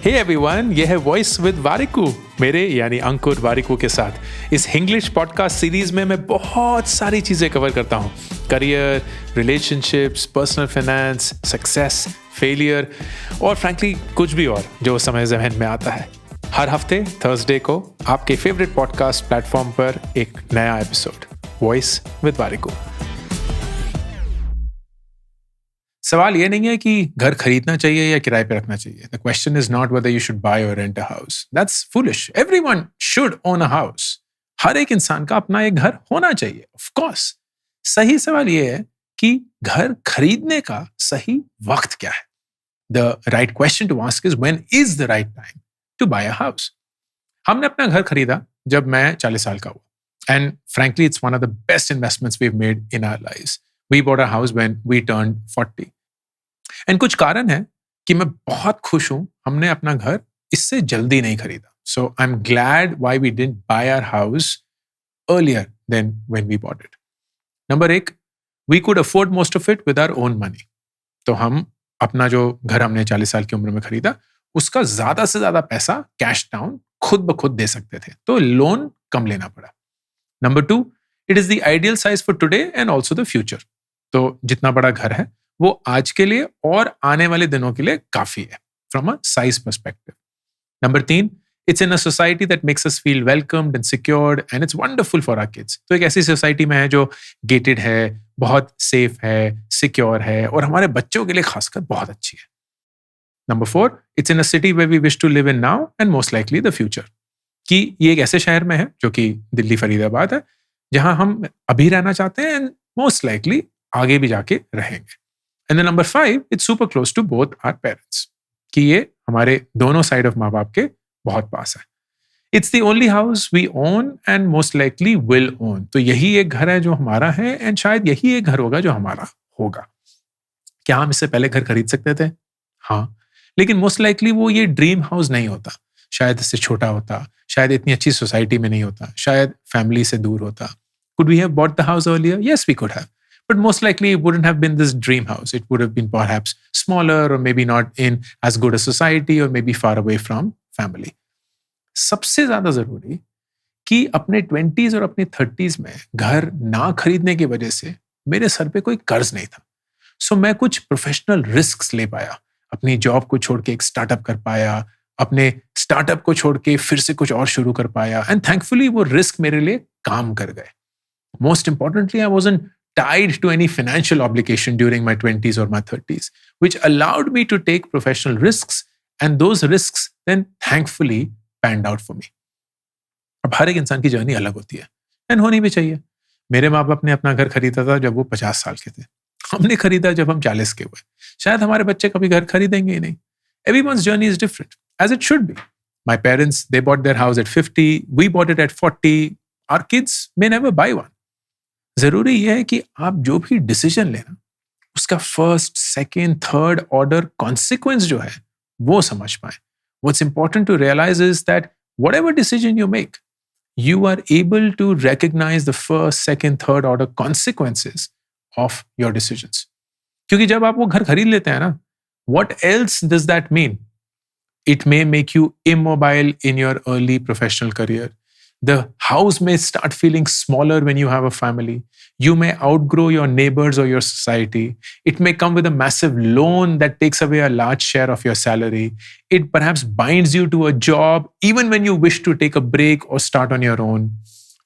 Hey everyone, ये है voice with Warikoo, मेरे यानी अंकुर वारिकू के साथ। इस इंग्लिश पॉडकास्ट सीरीज में मैं बहुत सारी चीज़ें कवर करता हूँ। Career, relationships, personal finance, success, failure और फ्रैंकली कुछ भी और जो समय ज़हन में आता है। हर हफ्ते थर्सडे को आपके फेवरेट पॉडकास्ट प्लेटफॉर्म पर एक नया एपिसोड, वॉइस विद वारिकू। सवाल ये नहीं है कि घर खरीदना चाहिए या किराए पे रखना चाहिए। The question is not whether you should buy or rent a house. That's foolish. Everyone should own a house. हर एक इंसान का अपना एक घर होना चाहिए, ऑफ कोर्स। सही सवाल ये है कि घर खरीदने का सही वक्त क्या है। The right question to ask is when is the right time to buy a house. हमने अपना घर खरीदा जब मैं 40 साल का हुआ, and frankly it's one of the best investments we have made in our lives. We bought a house when we turned 40। एंड कुछ कारण है कि मैं बहुत खुश हूं हमने अपना घर इससे जल्दी नहीं खरीदा। So I am glad why we didn't buy our house earlier then when we bought it. Number एक, we could afford most of it with our own money. तो हम अपना जो घर हमने 40 साल की उम्र में खरीदा, उसका ज्यादा से ज्यादा पैसा कैश डाउन खुद ब खुद दे सकते थे, तो लोन कम लेना पड़ा। Number two, it is the ideal size for today and also the future. तो जितना बड़ा घर है वो आज के लिए और आने वाले दिनों के लिए काफी है from a size perspective. Number तीन, it's in a society that makes us feel welcomed and secured and it's wonderful for our kids. तो एक ऐसी सोसाइटी में है जो गेटेड है, बहुत सेफ है, सिक्योर है और हमारे बच्चों के लिए खासकर बहुत अच्छी है। Number four, it's in a city where we wish to live in now and most likely the future. कि ये एक ऐसे शहर में है जो कि दिल्ली फरीदाबाद है, जहां हम अभी रहना चाहते हैं एंड मोस्ट लाइकली आगे भी जाके रहेंगे। And number 5, it's super close to both our parents. कि ये हमारे दोनों साइड ऑफ माँ बाप के बहुत पास है। It's the only house we own and most likely will own. तो यही एक घर है जो हमारा है एंड शायद यही एक घर होगा जो हमारा होगा। क्या हम इससे पहले घर खरीद सकते थे? हाँ, लेकिन मोस्ट लाइकली वो ये ड्रीम हाउस नहीं होता। शायद इससे छोटा होता, शायद इतनी अच्छी सोसाइटी में नहीं होता, शायद फैमिली से दूर होता। Could we have bought the house earlier? Yes, we could have. But most likely it wouldn't have been this dream house. It would have been perhaps smaller or maybe not in as good a society or maybe far away from family. सबसे ज्यादा जरूरी कि अपने 20s और अपने 30s में घर ना खरीदने की वजह से मेरे सर पे कोई कर्ज नहीं था। सो मैं कुछ प्रोफेशनल रिस्क्स ले पाया, अपनी जॉब को छोड़ के एक स्टार्टअप कर पाया, अपने स्टार्टअप को छोड़ के फिर से कुछ और शुरू कर पाया, एंड थैंकफुली वो रिस्क मेरे लिए काम कर गए। Most importantly, I wasn't tied to any financial obligation during my 20s or my 30s, which allowed me to take professional risks, and those risks then thankfully panned out for me. अब हर एक इंसान की journey अलग होती है and होनी भी चाहिए। मेरे माँ बाप ने अपना घर खरीदा था जब वो 50 साल के थे, हमने खरीदा जब हम 40 के हुए। शायद हमारे बच्चे कभी घर खरीदेंगे ही नहीं। Everyone's journey is different, as it should be. My parents, they bought their house at 50, we bought it at 40. Our kids may never buy one. जरूरी यह है कि आप जो भी डिसीजन लेना, उसका first, second, third order consequence जो है वो समझ पाए। What's important to realise is that whatever decision you make, you are able to recognise the first, second, third order consequences of your decisions. क्योंकि जब आप वो घर खरीद लेते हैं ना, what else does that mean? It may make you immobile in your early professional career. The house may start feeling smaller when you have a family. You may outgrow your neighbors or your society. It may come with a massive loan that takes away a large share of your salary. It perhaps binds you to a job even when you wish to take a break or start on your own.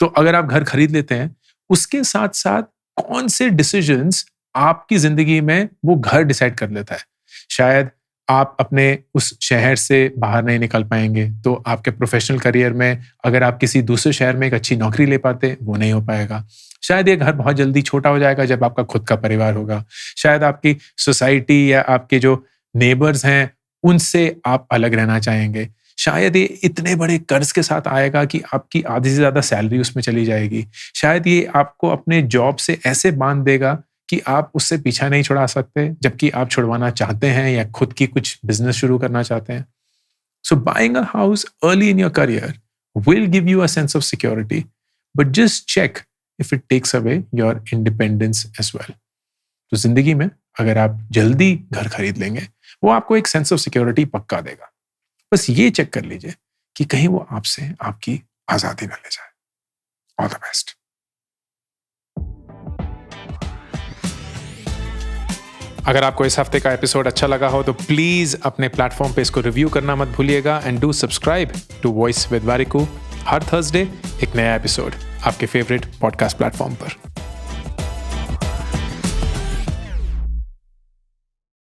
तो अगर आप घर खरीद लेते हैं, उसके साथ साथ कौन से डिसीजंस आपकी जिंदगी में वो घर डिसाइड कर लेता है। शायद आप अपने उस शहर से बाहर नहीं निकल पाएंगे, तो आपके प्रोफेशनल करियर में अगर आप किसी दूसरे शहर में एक अच्छी नौकरी ले पाते, वो नहीं हो पाएगा। शायद ये घर बहुत जल्दी छोटा हो जाएगा जब आपका खुद का परिवार होगा। शायद आपकी सोसाइटी या आपके जो नेबर्स हैं उनसे आप अलग रहना चाहेंगे। शायद ये इतने बड़े कर्ज के साथ आएगा कि आपकी आधी से ज्यादा सैलरी उसमें चली जाएगी। शायद ये आपको अपने जॉब से ऐसे बांध देगा कि आप उससे पीछा नहीं छुड़ा सकते, जबकि आप छुड़वाना चाहते हैं या खुद की कुछ बिजनेस शुरू करना चाहते हैं। So buying a house early in your career will give you a sense of security, but just check if it takes away your independence as well. तो जिंदगी में अगर आप जल्दी घर खरीद लेंगे, वो आपको एक सेंस ऑफ सिक्योरिटी पक्का देगा। बस ये चेक कर लीजिए कि कहीं वो आपसे आपकी आजादी न ले जाए। All the best. अगर आपको इस हफ्ते का एपिसोड अच्छा लगा हो तो प्लीज अपने प्लेटफॉर्म पे इसको रिव्यू करना मत भूलिएगा and do subscribe to voice with Warikoo. हर थर्सडे एक नया एपिसोड आपके फेवरेट पॉडकास्ट प्लेटफॉर्म पर।